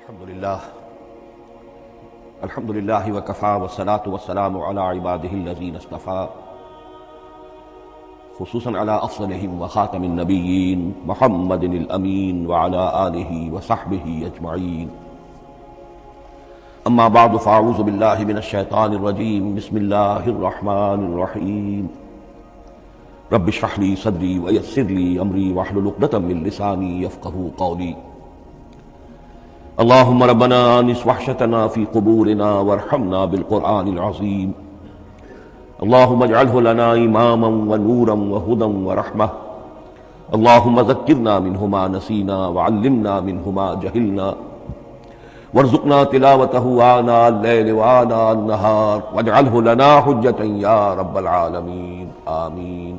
الحمد للہ وکفی والصلاة والسلام علی عباده الذین اصطفی خصوصا علی افضلهم وخاتم النبیین محمد الامین وعلی آلہ وصحبہ اجمعین اما بعد فاعوذ باللہ من الشیطان الرجیم بسم اللہ الرحمن الرحیم رب اشرح لی صدری ویسر لی امری واحلل عقدۃ من لسانی یفقہوا قولی اللهم ربنا انس وحشتنا في قبورنا وارحمنا بالقرآن العظيم اللهم اجعله لنا إماما ونورا وهدى ورحمة اللهم ذكرنا منه ما نسينا وعلمنا منه ما جهلنا وارزقنا تلاوته آناء الليل وآناء النهار واجعله لنا حجة يا رب العالمين آمين۔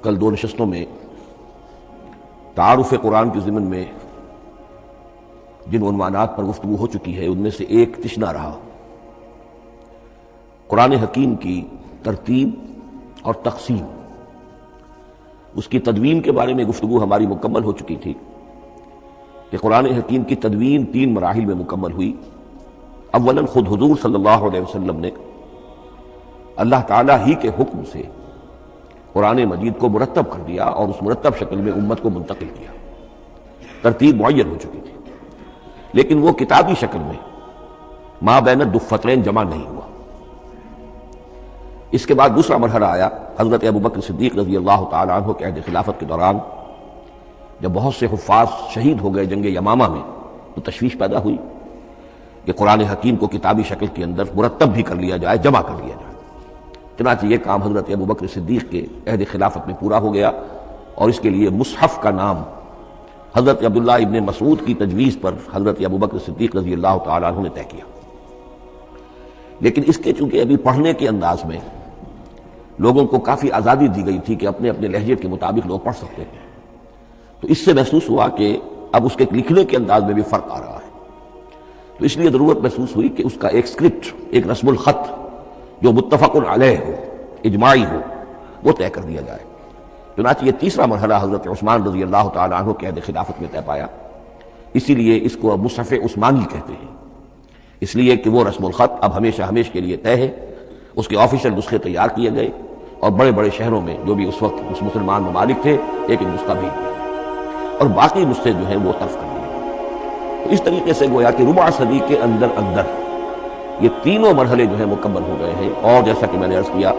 کل دو نشستوں میں تعارف قرآن کے ضمن میں جن عنوانات پر گفتگو ہو چکی ہے ان میں سے ایک تشنا رہا قرآن حکیم کی ترتیب اور تقسیم۔ اس کی تدوین کے بارے میں گفتگو ہماری مکمل ہو چکی تھی کہ قرآن حکیم کی تدوین تین مراحل میں مکمل ہوئی۔ اولا خود حضور صلی اللہ علیہ وسلم نے اللہ تعالیٰ ہی کے حکم سے قرآن مجید کو مرتب کر دیا اور اس مرتب شکل میں امت کو منتقل کیا۔ ترتیب معین ہو چکی تھی، لیکن وہ کتابی شکل میں ما بین الدفتین جمع نہیں ہوا۔ اس کے بعد دوسرا مرحلہ آیا حضرت ابوبکر صدیق رضی اللہ تعالیٰ عنہ کے عہد خلافت کے دوران، جب بہت سے حفاظ شہید ہو گئے جنگ یمامہ میں، تو تشویش پیدا ہوئی کہ قرآن حکیم کو کتابی شکل کے اندر مرتب بھی کر لیا جائے، جمع کر لیا جائے۔ چنانچہ یہ کام حضرت ابوبکر صدیق کے عہد خلافت میں پورا ہو گیا، اور اس کے لیے مصحف کا نام حضرت عبداللہ ابن مسعود کی تجویز پر حضرت ابوبکر صدیق رضی اللہ تعالیٰ عنہ نے طے کیا۔ لیکن اس کے چونکہ ابھی پڑھنے کے انداز میں لوگوں کو کافی آزادی دی گئی تھی کہ اپنے اپنے لہجے کے مطابق لوگ پڑھ سکتے ہیں، تو اس سے محسوس ہوا کہ اب اس کے لکھنے کے انداز میں بھی فرق آ رہا ہے۔ تو اس لیے ضرورت محسوس ہوئی کہ اس کا ایک اسکرپٹ، ایک رسم الخط جو متفق علیہ ہو، اجماعی ہو، وہ طے کر دیا جائے۔ چنانچہ یہ تیسرا مرحلہ حضرت عثمان رضی اللہ تعالیٰ عنہ کے عہد خلافت میں طے پایا۔ اسی لیے اس کو مصحف عثمانی کہتے ہیں، اس لیے کہ وہ رسم الخط اب ہمیشہ ہمیشہ کے لیے طے ہے۔ اس کے آفیشیل نسخے تیار کیے گئے اور بڑے بڑے شہروں میں جو بھی اس وقت اس مسلمان ممالک تھے ایک نسخہ بھیج دیا، اور باقی نسخے جو ہیں وہ طرف کر دیے۔ تو اس طریقے سے گویا کہ ربع صدی کے اندر یہ تینوں مرحلے جو ہیں مکمل ہو گئے ہیں، اور جیسا کہ میں نے عرض کیا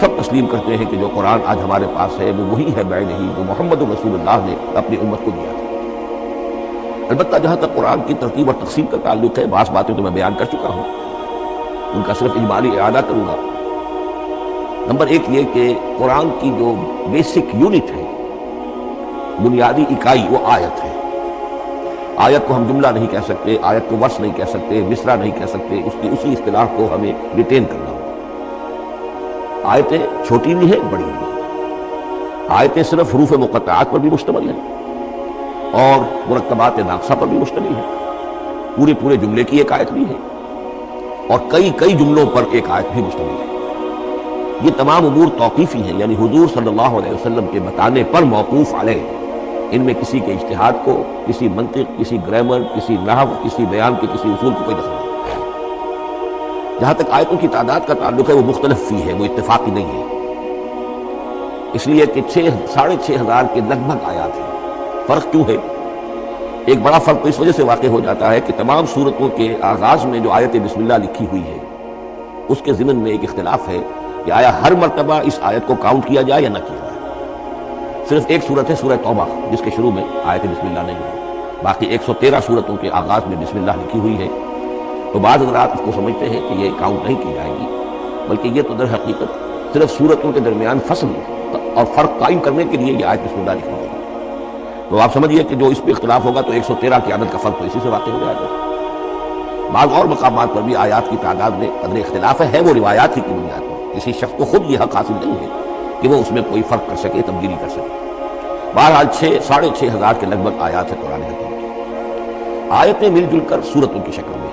سب تسلیم کرتے ہیں کہ جو قرآن آج ہمارے پاس ہے وہ وہی ہے بعینہ ہی جو محمد رسول اللہ نے اپنی امت کو دیا تھا۔ البتہ جہاں تک قرآن کی ترتیب اور تقسیم کا تعلق ہے، بعض باتیں تو میں بیان کر چکا ہوں، ان کا صرف اجمالی اعادہ کروں گا۔ نمبر ایک یہ کہ قرآن کی جو بیسک یونٹ ہے، بنیادی اکائی، وہ آیت ہے۔ آیت کو ہم جملہ نہیں کہہ سکتے، آیت کو ورس نہیں کہہ سکتے، مصرع نہیں کہہ سکتے، اس کی اسی اصطلاح کو ہمیں ریٹین کرنا ہوگا۔ آیتیں چھوٹی بھی ہیں، بڑی بھی ہیں۔ آیتیں صرف حروف مقطعات پر بھی مشتمل ہیں اور مرکبات ناقصہ پر بھی مشتمل ہیں۔ پورے جملے کی ایک آیت بھی ہے اور کئی جملوں پر ایک آیت بھی مشتمل ہے۔ یہ تمام امور توقیفی ہیں، یعنی حضور صلی اللہ علیہ وسلم کے بتانے پر موقوف علیہ۔ ان میں کسی کے اجتہاد کو، کسی منطق، کسی گرامر، کسی نحو، کسی بیان کے کسی اصول کو کوئی دخل نہیں۔ جہاں تک آیتوں کی تعداد کا تعلق ہے وہ مختلف فی ہے، وہ اتفاقی نہیں ہے، اس لیے کہ 6,500 کے لگ بھگ آیات ہیں۔ فرق کیوں ہے؟ ایک بڑا فرق تو اس وجہ سے واقع ہو جاتا ہے کہ تمام سورتوں کے آغاز میں جو آیت بسم اللہ لکھی ہوئی ہے اس کے ضمن میں ایک اختلاف ہے کہ آیا ہر مرتبہ اس آیت کو کاؤنٹ کیا جائے یا نہ کیا جائے۔ صرف ایک سورت ہے سورہ توبہ جس کے شروع میں آیت بسم اللہ نہیں ہے، باقی 113 سورتوں کے آغاز میں بسم اللہ لکھی ہوئی ہے۔ تو بعض حضرات اس کو سمجھتے ہیں کہ یہ کاؤنٹ نہیں کی جائے گی، بلکہ یہ تو در حقیقت صرف سورتوں کے درمیان فصل اور فرق قائم کرنے کے لیے یہ آیت بسم اللہ لکھی گئی۔ تو آپ سمجھیے کہ جو اس پہ اختلاف ہوگا تو 113 کی عدد کا فرق تو اسی سے واقع ہو جائے گا۔ بعض اور مقامات پر بھی آیات کی تعداد میں قدر اختلاف ہے، وہ روایات ہی کی بنیاد پر۔ کسی شخص کو خود یہ حق حاصل نہیں ہے کہ وہ اس میں کوئی فرق کر سکے، تبدیلی کر سکے۔ بہرحال 6,500 کے لگ بھگ آیات ہے قرآن حکیم کی۔ آیتیں مل جل کر سورتوں کی شکل میں،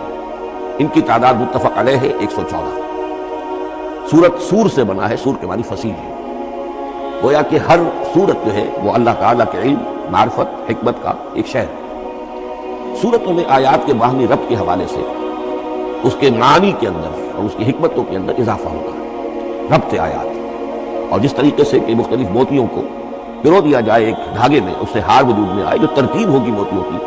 ان کی تعداد متفق علیہ ہے 114۔ سورت سور سے بنا ہے، سور کے معنی فصیح ہے، گویا کہ ہر سورت جو ہے وہ اللہ تعالیٰ کے علم، معرفت، حکمت کا ایک شہر، سورتوں میں آیات کے باہمی ربط کے حوالے سے اس کے معانی کے اندر اور اس کی حکمتوں کے اندر اضافہ ہوگا، ربط آیات۔ اور جس طریقے سے کہ مختلف موتیوں کو پرو دیا جائے ایک دھاگے میں، اس سے ہار وجود میں آئے، جو ترتیب ہوگی موتیوں کی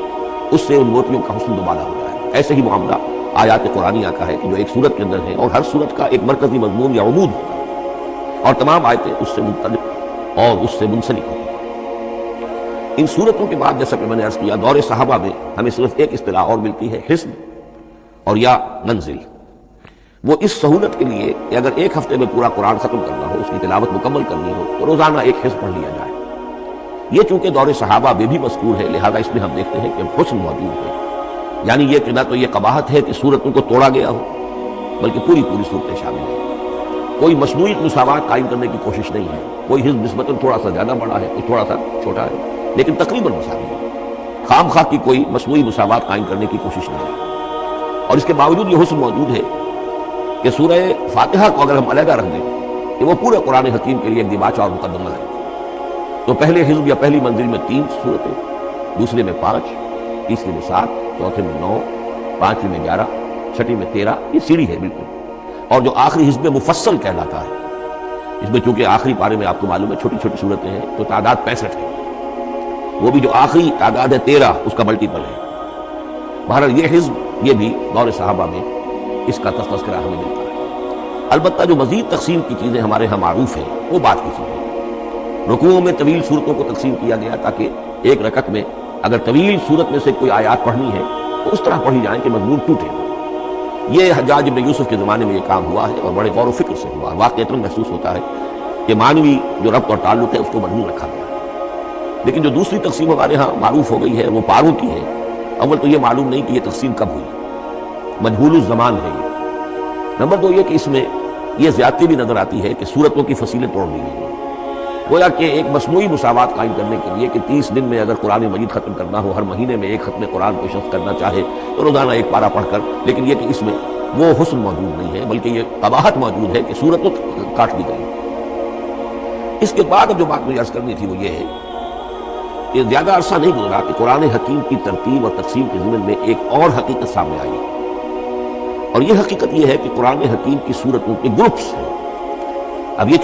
اس سے ان موتیوں کا حسن دوبارہ ہو جائے گا۔ ایسے ہی معاملہ آیات قرآنیہ کا ہے کہ جو ایک سورت کے اندر ہے اور ہر سورت کا ایک مرکزی مضمون یا عمود ہوتا ہے اور تمام آیتیں اس سے منطلق اور اس سے منسلک ہوتی ہیں۔ ان صورتوں کے بعد جیسا کہ میں نے عرض کیا، دور صحابہ میں ہمیں صرف ایک اصطلاح اور ملتی ہے، حزب اور یا منزل۔ وہ اس سہولت کے لیے کہ اگر ایک ہفتے میں پورا قرآن ختم کرنا ہو، اس کی تلاوت مکمل کرنی ہو تو روزانہ ایک حزب پڑھ لیا جائے۔ یہ چونکہ دور صحابہ میں بھی مذکور ہے، لہذا اس میں ہم دیکھتے ہیں کہ حسن موجود ہے، یعنی یہ کہ نہ تو یہ قباحت ہے کہ صورتوں کو توڑا گیا ہو، بلکہ پوری صورتیں شامل ہیں۔ کوئی مصنوعی مساوات قائم کرنے کی کوشش نہیں ہے، کوئی حزب نسبتاً تھوڑا سا زیادہ بڑا ہے، کوئی تھوڑا سا چھوٹا ہے، لیکن تقریباً مساوی ہے۔ خام خواہ کی کوئی مصنوعی مساوات قائم کرنے کی کوشش نہیں ہے۔ اور اس کے باوجود یہ حسن موجود ہے کہ سورہ فاتحہ کو اگر ہم علیحدہ رکھ دیں کہ وہ پورے قرآن حکیم کے لیے ایک دیباچہ اور مقدمہ ہے، تو پہلے حزب یا پہلی منزل میں 3 صورتیں، دوسرے میں 5، تیسرے میں 7، چوتھے میں 9، پانچویں میں 11، چھٹی میں 13، یہ سیڑھی ہے بالکل۔ اور جو آخری حزب مفصل کہلاتا ہے، اس میں چونکہ آخری پارے میں آپ کو معلوم ہے چھوٹی چھوٹی صورتیں ہیں تو تعداد 65 ہے، وہ بھی جو آخری تعداد ہے 13 اس کا ملٹیپل ہے۔ بہرحال یہ حزب یہ بھی دور صحابہ میں اس کا تذکرہ ہمیں ملتا ہے۔ البتہ جو مزید تقسیم کی چیزیں ہمارے ہاں معروف ہیں وہ بات کی چیزیں۔ رکوعوں میں طویل صورتوں کو تقسیم کیا گیا تاکہ ایک رکعت میں اگر طویل صورت میں سے کوئی آیات پڑھنی ہے تو اس طرح پڑھی جائیں کہ مضمون ٹوٹے۔ یہ حجاج بن یوسف کے زمانے میں یہ کام ہوا ہے اور بڑے غور و فکر سے ہوا، واقعتاً محسوس ہوتا ہے کہ معنوی جو ربط اور تعلق ہے اس کو مضمون رکھا گیا ہے۔ لیکن جو دوسری تقسیم ہمارے ہاں معروف ہو گئی ہے وہ پاروں کی ہے۔ اول تو یہ معلوم نہیں کہ یہ تقسیم کب ہوئی، مجہول الزمان ہے یہ۔ نمبر 2 یہ کہ اس میں یہ زیادتی بھی نظر آتی ہے کہ صورتوں کی فصیلیں توڑ دی گئی ہیں، گویا کہ ایک مصنوعی مساوات قائم کرنے کے لیے کہ 30 دن میں اگر قرآن مجید ختم کرنا ہو، ہر مہینے میں ایک ختم قرآن کوئی شخص کرنا چاہے تو روزانہ ایک پارہ پڑھ کر، لیکن یہ کہ اس میں وہ حسن موجود نہیں ہے بلکہ یہ قباحت موجود ہے کہ صورتوں کاٹ دی گئی۔ اس کے بعد اب جو بات مجھے عرض کرنی تھی وہ یہ ہے کہ زیادہ عرصہ نہیں گزرا کہ قرآن حکیم کی ترتیب اور تقسیم کے ضمن میں ایک اور حقیقت سامنے آئی، اور یہ حقیقت یہ ہے کہ قرآن حکیم کی صورتوں کے گروپس ہیں۔ اب یہ